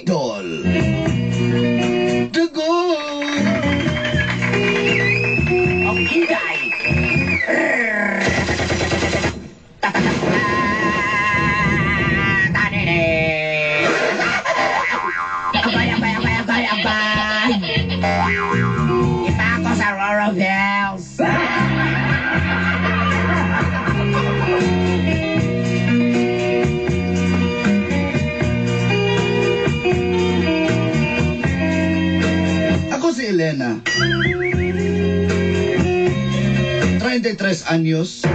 idol. Dugo! Ang Inday! Abay! Ipa ako sa Aurora Hills! Ako si Elena. 33 anyos.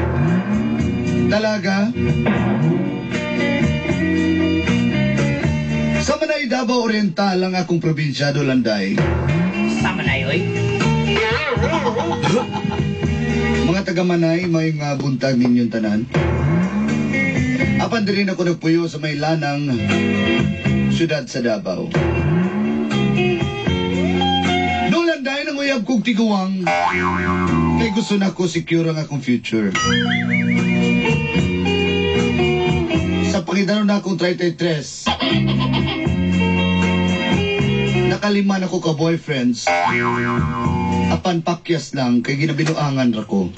Dalaga. Sa Manay, Davao Oriental ang akong probinsya, Dolanday. Sa Manay, oy? Mga taga-Manay, may nga buntag ninyong tanan. Apan din ako nagpuyo sa may lanang syudad sa Davao. Dolanday nang uyab kong tiguwang. Kay gusto na ko secure ang akong future. Sa pangidano na akong 33, nakalima na ko ka boyfriends. Apan pakyas lang kay ginabinuangan ra ko.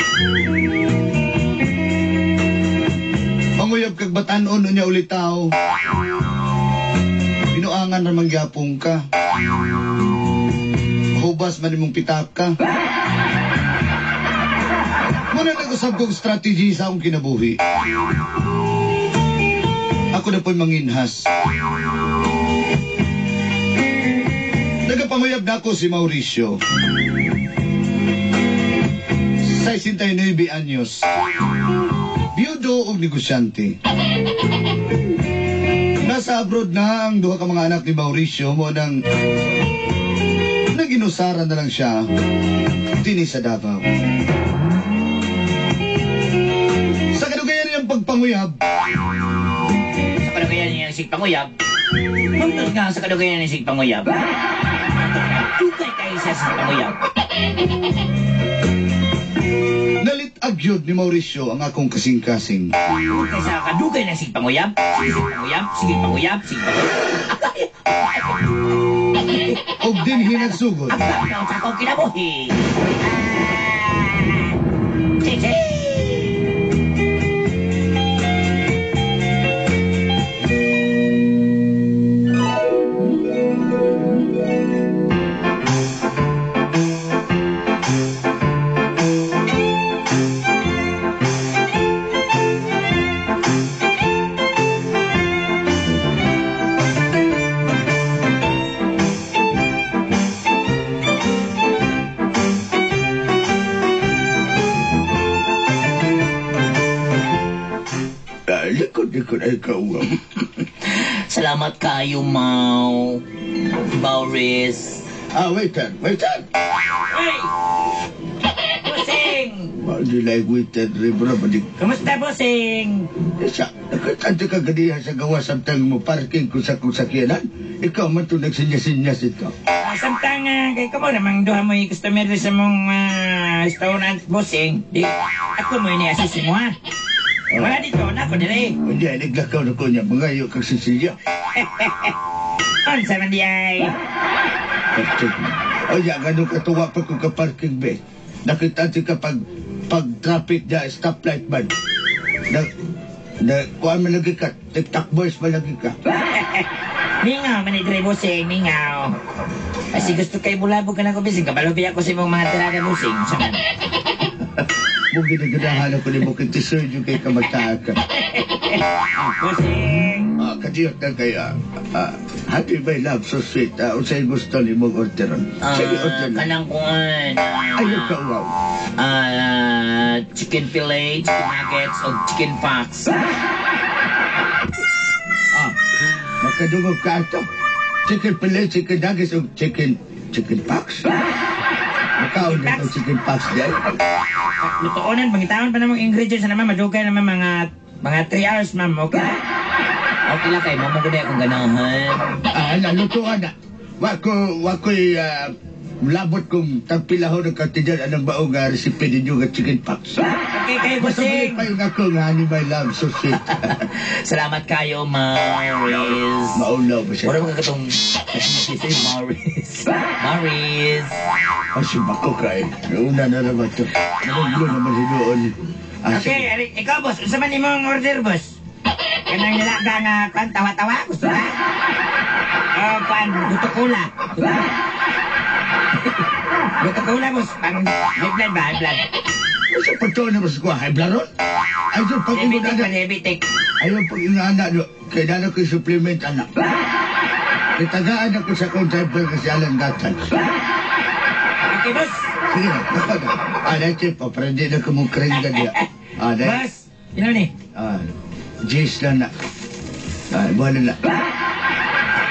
Panguyab kag batan-on unya ulitaw. Binuangan ra mangyapong ka. Hubas man imong pitaka. Muna nag-usab kong strategy sa akong kinabuhi. Ako na po'y manginhas. Nagapanguyab na ako si Mauricio. 69 anyos. Biyudo o negosyante. Nasa abroad na ang duha ka mga anak ni Mauricio mo nang naginusaran na lang siya dini sa Davao. Sa kadugayan niyang pagpanguyab, Sa kadugayan niya ng sigpanguyab. Muntos nga sa kadugayan ng sigpanguyab. Dugay kayo sa sigpanguyab. nalitagyod ni Mauricio ang akong kasing-kasing. Dugay sa kadugay ng sigpanguyab. Sigpanguyab. O din hinagsugod. Ang gagawin sa akong kinabuhi. Chichi! Likod ay kauwang. Salamat kayo, Mau. Boris. Waitan. Hey! Bossing! Di like waitan, Rebra, badik. Kamusta, Bossing? Siya, nakatante ka ganihan sa gawa samtang mo parking ko sa kusakyanan. Ikaw man ito nagsinyas-sinyas ito. Samtang kay ka mo namang duha mo yung customer sa mong restaurant, Bossing. Di, ako mo ini-assist mo, ha? Wala dito, nako dire. Hindi, naglakaw na ko niya. Mangayo kang Cecilia. Unsa man di ay? O ya, ganun katuwa pa kung ka-parking be. Nakita ka pag-traffic dyan, stoplight man. Kuhaan man lagi ka, TikTok boys man lagi ka. Mingaw, manidre Bossing, mingaw. Kasi gusto kayo bulabog ka na ko, Bossing. Kabalubi ako sa mong mga tiraga, Bossing. Saman. Mung ginaganahan ako ni Bukit Tisser yung kay kamagtaan ka. Bossing. Kadiyot na kaya. Happy by love, so sweet. Unsay gusto ni mong orderon. Sige, order na. Kanang kuhan. Ayaw ka, wow. Chicken fillet, chicken nuggets, o chicken pox. Makadungog ka ito. Chicken fillet, chicken nuggets, o chicken pox. Makaon na itong chicken pox dyan. Lutuonan, pangitawon pa namang ingredients na naman, madugay naman mga 3 hours, ma'am, okay? Okay lang kayo, mamaguday akong ganahan. Nalutuan na. Wako'y labot kong tagpilahon ng katijan anang baong nga resipe ninyo nga chicken pox. Okay kayo, Basta bossing. pa yung ako nga honey my love, so sweet. Salamat kayo, Maris. Maulaw ba siya? Wala mga katong Maris. Maris. Kasi bako ka eh. Una na naman ito. Nalunglo naman si doon. Okay, ikaw, boss. Unsa man imong order, boss? Kanang nilaga nga kan tawa-tawa. Gusto ka? Kan, gutukula. Gutukula, boss. Pang high blood ba? High blood. Kasi pagkaw na mas ko, high blood ron? Ayaw pag Diabetic ba? inuna Diabetic. ayaw pag inuna do. Kaya na ko yung supplement anak. Itagaan ako sa kong driver kasi alang gatan. Okay, boss. Sige na, ako na. Dahil pa, para di na kumukring ka diya. Dahil, Boss. Ino ni? Jace na na. Buwan na.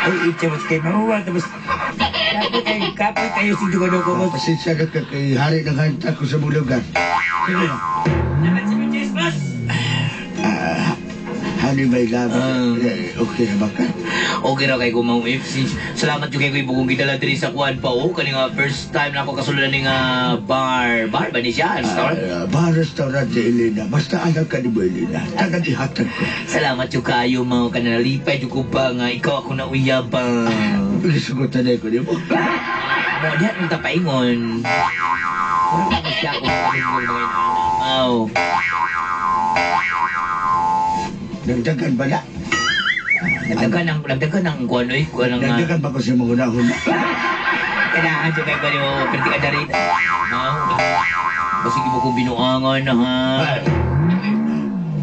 Ay, itse, boss. Kay mahuwa. Tapos, kapoy kayo si Dugodo ko, boss. Pasensya na ka kay hari ng hanta ko sa bulugan. Sige na. Naman si Montes, boss. Honey, my love. Okay na ba ka? Okay na kay ko, Ma'am FC. Salamat yung kay ko ibugong gidala diri sa kuwan pa, oh. Kani nga first time na ako kasulunan ni nga bar. Bar ba ni siya? Restaurant? Bar restaurant si Elena. Basta alam ka ni mo, Elena. Tagan ihatag ko. Salamat yung kayo, mga kanalipay. Yung ko ba nga, ikaw ako na uyabang. Pagisugutan na ko ni mo. Mo, diyan yung tapaingon. Wala ka siya kung papaingon mo yung anamaw. Nagdagan ba na? Nagdagan ng kuwan, eh. Kuwan ng... Nagdagan ba ko sa mga unahon? Kailangan yung kay ko yung kritika na rin. Basig mo kong binuangan na, ha?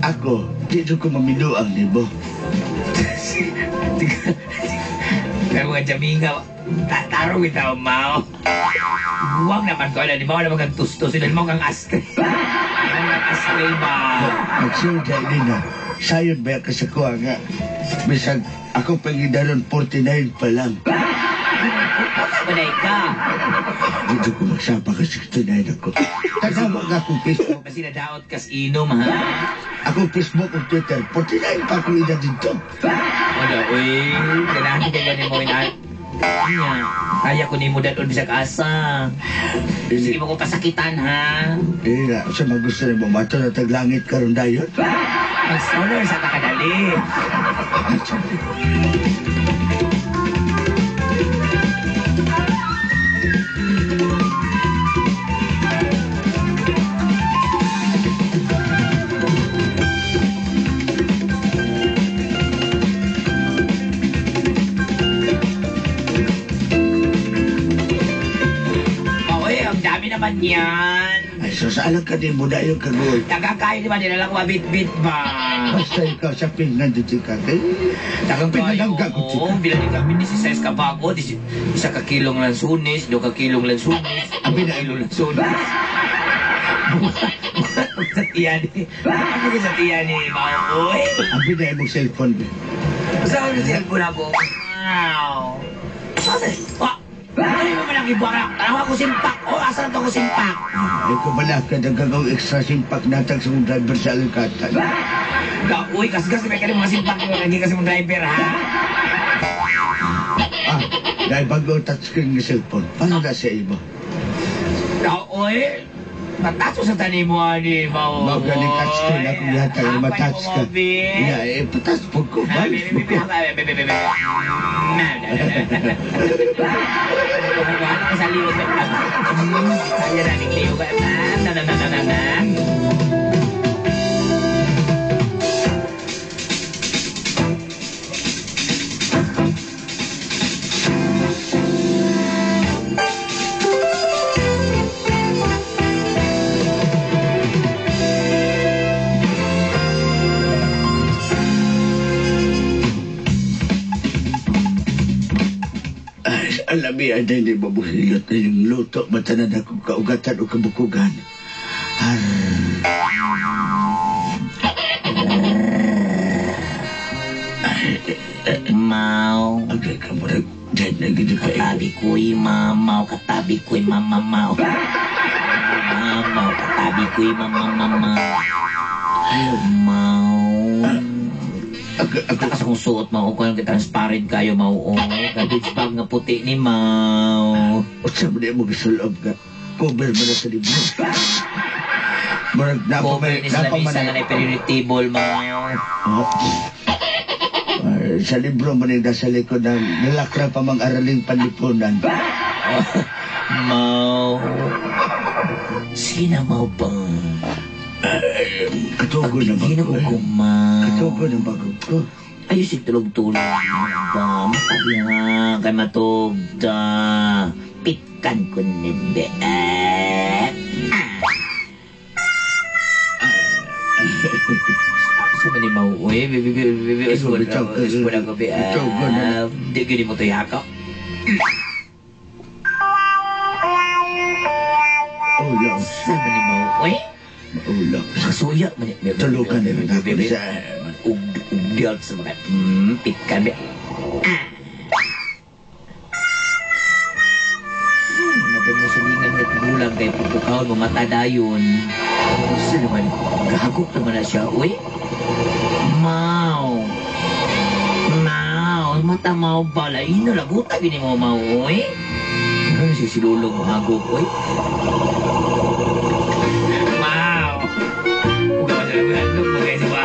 Ako, dito ko mamiluang ni mo. Kaya mga jaminga, tataro kita, Mao. Buwang naman ko, alam, di ba naman kang tustos, di ba kang astre. Alam kang astre ba? Magsuda, Elena. Sayod ba ka sa kuha nga? Bisag ako pangidaron 49 pa lang. Panay ka. Dito ko magsapa ka 69 ako. Tagawag akong Facebook. Kasi nadaot kas inom, ha? Akong Facebook o Twitter, 49 pa akong edad dito. Wala, uy. Kailangan ka ganin mo ina. Kaya ko ni mo daton bisag asa. Sige mo ko pasakitan, ha? Na, sa mga gusto na bumato na taglangit karon dayon. Mag-solar sa kakadali. Naman yan. Ay, so saan ka din mo na yung kagoy? Tagakayo di ba nila lang mabit-bit ba? Basta ikaw sa pingan dito ka. Tagang kayo. Pinanangga ko Oo, bilang kami ni si Sais Kabago, isa ka kilong lansunis, 2 ka kilong lansunis, Abi na kilong lansunis. Sa tiyan ni. Ano ka sa tiyan ni, Maoy? Abi na yung cellphone. Saan ka cellphone ako? Wow. Ano mo lang ibuang na? Tanawa ko simpak. Asa na to ko simpak? Yung kabalaka na gagaw extra simpak natag sa mong driver sa alkatan. Uy, kasgas na may ka mga simpak yung naging kasi mong driver, ha? Dahil bago touchscreen ng cellphone, paano na sa iba? Uy, mataso sa tani mo, ani, Mao. Mga galing touchscreen ako yata yung matouch ka. Patas po ko. Balis po ko. Ano ka sa liwag na pala? Kaya na, nagliw ka na. Alami ay hindi mabuhilot na yung luto matanan akong kaugatan o kabukugan. Mau. Agay ka mo rin. Diyan na gini pa Katabi ko'y mamaw, katabi ko'y mamamaw. Mamaw, katabi ko'y mamamamaw. Mau. Takas akong suot mao ko yung transparent kayo mao o. Garbage bag nga puti ni mao. O sa mga mo gisulob ka. Cover mo na sa libro. Marag Cover ni sa lamisa nga na periodic table mao. Sa libro mo na sa likod ng nalakra pa mang araling panlipunan. Mau. Sige na, mau ba? Katugo na Hindi na ko kumaw. Katugo na bagog ko. Ayos tulog-tulog ba? Matabi nga kay matog da. Pitkan ko ninde. Sama ni mau. Uy, bibi. Uspo na ko. Di gini mo to yakap. Ulang. Sama ni mau. Uy. Ulang. Kasuya man ni. Tulukan na lang ako sa... Ugdial sa mga pitkan. Natin mo sulingan at gulang kay pagkakaon mo matadayon. Gusto naman, gagok naman na siya. Uy, Mau. Mata mau balay na labuta gini mo mau. Uy. Ano siya silulong mo hagok, uy? Mau. Huwag ka masalag mo kayo ba?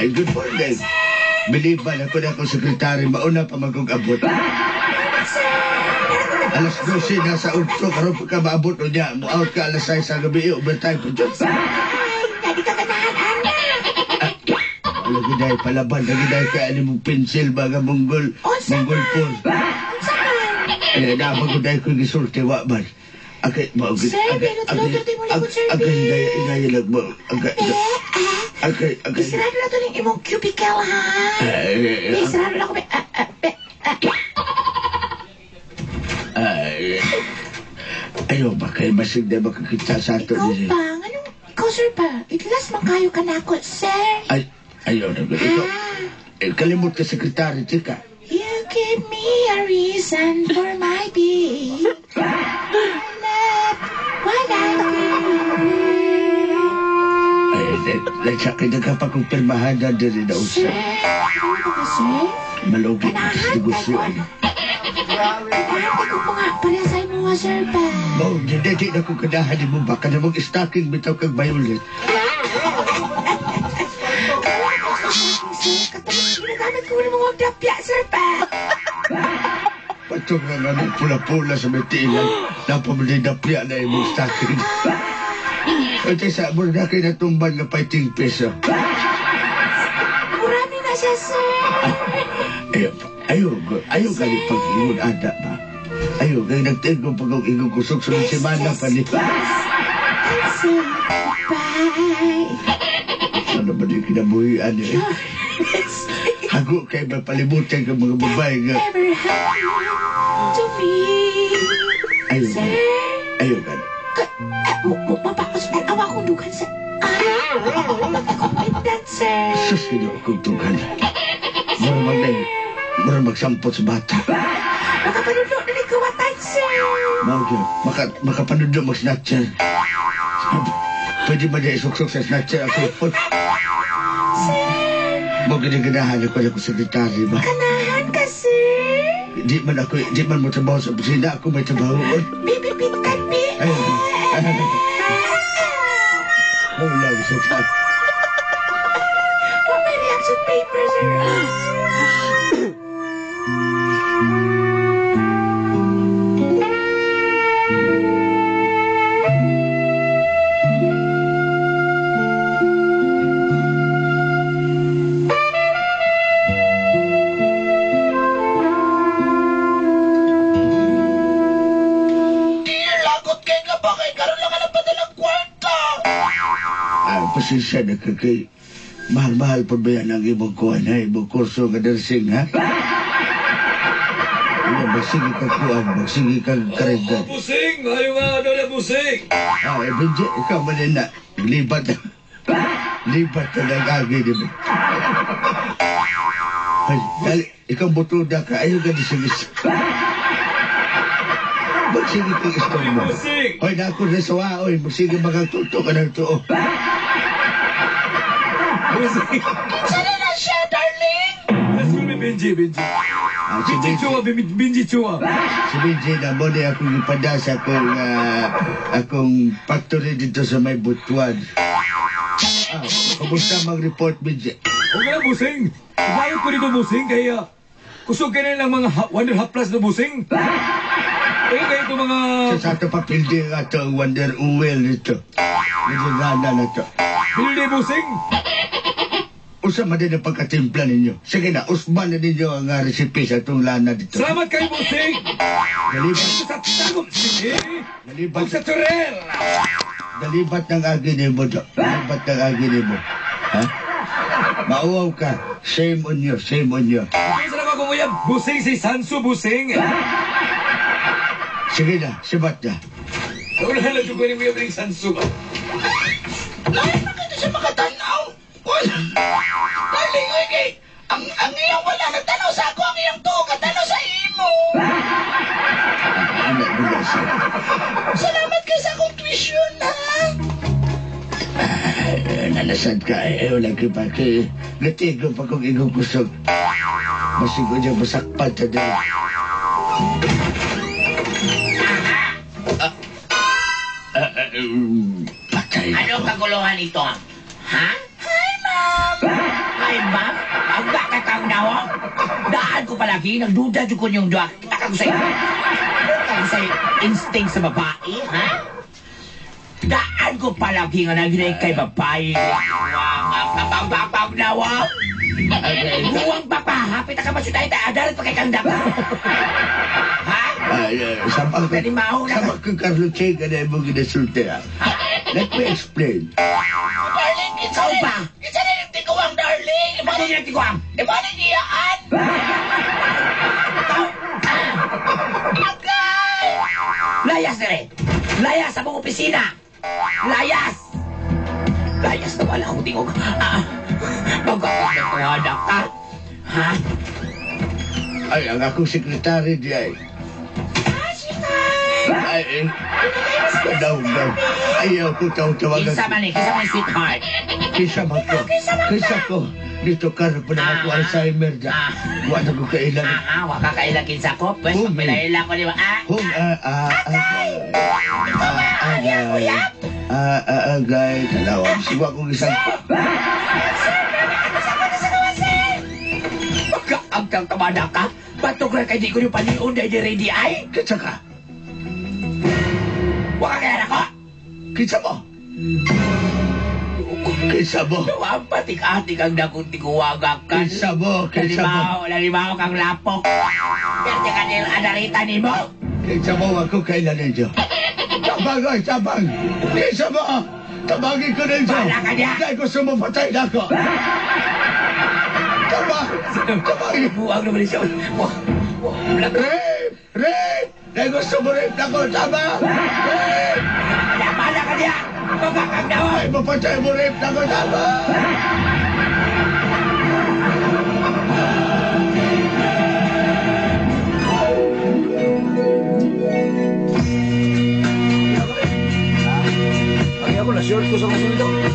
Good morning. Biliban ako na akong sekretary. Mauna pa magkong-abot. Alas 12 na sa ulto. Karoon pa ka maabot o niya. Mo-out ka alas 6 sa gabi. Overtime po dyan. Hindi ka ganahan, anak. Lagi dahil palaban. Lagi dahil ka ano mong pencil. Baga monggol. Monggol po. Naabag ko dahil ko yung gisulti. Wakman. Agay mo. Sir, pero tuloy-tuloy mo likod, sir. Agay lang mo. Agay. Isarado na ito ng imong cubicle, ha? Isarado na ko. Ayaw ba kayo masig na makakita sa ato? Ikaw pa? Anong ikaw, sir pa? Iglas man kayo ka na ako, sir. Ayaw na ba ito? Kalimut ka sekretary, chika. You give me a reason for my being. What I Sa akin nagkapagkumpirmahan na din na Sir? usa. Ano ba, sir? Malugit na sa Kanahan negosyoan. Kanahan ko nga pala sa imo, sir pa. Mau, hindi na ko kanahan mo ba? Ka na mag-stocking bitaw kag violet. Sir, katapos ginagamit ko ng mga dapya, sir pa. Patong na nga pula-pula sa metilan. Napamali-dapya na yung stocking. Kasi sa mo na kayo natumban nga fighting peso. Marami na siya, sir. Ayaw ka ni pag-iwan ada ba? Ayaw ka nagtingko pag ang igong kusok sa semana pa ni. Sir, bye. Ano ba yung kinabuhian eh? Hago kayo ba palimutan ka mga babae nga? Never happened to me. Ayaw ka. Sir. Ayaw ka. Mapakos pa awa kong dugan sa... Mag-comment that, sir. Sus, hindi akong tugan. Mura magsampot sa bata. Makapanulo na ni kawatan, sir. Makapanod mag-snatcher. Pwede ba na isuksok sa snatcher ang cellphone? Sir, Mag-ginaganahan ako na kong sekretary ba? kanahan ka, sir. Di man mo trabaho sa opisina, ako may trabaho. Bibibit ka, bi. Wala ko sa pa. What my reaction paper, sir? Pasensya na ka kay mahal-mahal pa ba yan ang ibang kuhan ha? Ibang kurso nga nursing ha? Ano, magsige ka kuhan, magsige ka karegan. Pusing! Ayaw nga, ano na Busing! Benji, ikaw man na. Libat na. Libat na nag-agi, di ba? Ay, dali, ikaw butuda ka. Ayaw ka di sigis. Magsige kang istorya mo. Busing! Hoy, na ako na sawa. Hoy, magsige magatuto ka ng tuo. Busing! Sana na siya, darling! Let's go ni Benji. Si Benji Chua. Si Benji na mo na akong ipada sa akong factory dito sa may Butuan. Kumusta mag-report, Benji? Okay na, Busing. Ibayot ko dito, Busing, kaya kusog ka na lang mga 1.5 plus na Busing. Kaya ito mga... Sa ato pa pildi nga ito, Wonder Uwel nito. Medyo gana na ito. Bildi, Busing. Usa man din ang pagkatimpla ninyo. Sige na, usban na ninyo ang recipe sa itong lana dito. Salamat kayo, Busing. Nalibat, Sa tagom, sige. nalibat, Huwag sa turel. nalibat ng agi ni mo, do. Nalibat ng agi ni mo. Ha? Mauwaw ka. Shame on you, shame on you. Ang salamat ko mo yan, Busing, si Sansu, Busing. Sige na, sibat na. Wala na dyan ko rin mo yung Sansu. Lahat na kita siya makatanaw! Uy! Darling, uy, kay... Ang iyong wala nagtanaw sa ako, ang iyong to, katanaw sa imo! Anak mo siya. Salamat kayo sa akong tuition, ha? Nanasad ka, wala kipa kay natigo pa kong igong kusog. Masigo niya masakpan sa dahil. Patay na Anong ko. kaguluhan ito? Ha? Hi, ma'am! Hi, ma'am? Ang bakit ang nawa? Daan ko palagi, nagduda dyan ko yung duwa. Takang sa'yo. Takang sa'yo, instinct sa babae, ha? Daan ko palagi nga naginay kay babae. Ang papag nawa. Buwang papa, hapit ka masutay tayo. Adalat pa kay kang dapa. Ha? Sabang ka, Pwede mauna ka. sabang ka karlutsay ka na mo ginasulti ha. Let me explain. Darling, Ikaw ba? Isa na yung tiguang, darling. Ano yung tiguang? Ibalik niyaan. Agay! Layas na rin! Layas sa mong opisina! Layas! Layas na wala akong tingog. Magkakagdakuhanak ka. Ha? Ay, ang akong sekretary di ay. Ay, daw. Ayaw ko tawagan. Kinsa man eh, kinsa man sweetheart. Kisa man ko. Kisa ko. Dito ka na pa na ako Alzheimer da. Wala ko kailan. Waka kailang kinsa ko. Pwes, pagpilaila ko di ba? Kung agay. Kalawang siwa kong isang Magkaagtang tamada ka? Batok lang kay di ko yung paniun dahil di ready ay? Kitsa ka. Waka kaya na ko? Kitsa mo. Kitsa mo. Ang patik-atik ang dakong tiguwagak ka. Kitsa mo. Kitsa mo. Lalimaw kang lapok. Pero di ka nila adarita ni mo. Kitsa mo ako kailan ninyo. Tabang ay tabang. Kitsa mo. Tabangin ko ninyo. Bala ka niya. Dahil gusto mo patay na ako. Tabang. Tabangin. Buwag naman siya. Rape! Dahil gusto mo rape na ako. Tabang. Rape! Bala ka niya. Magkakagdawa. Ay, mapatay mo rape na ako. Tabang. Ay, ako na-short ko sa kasunod.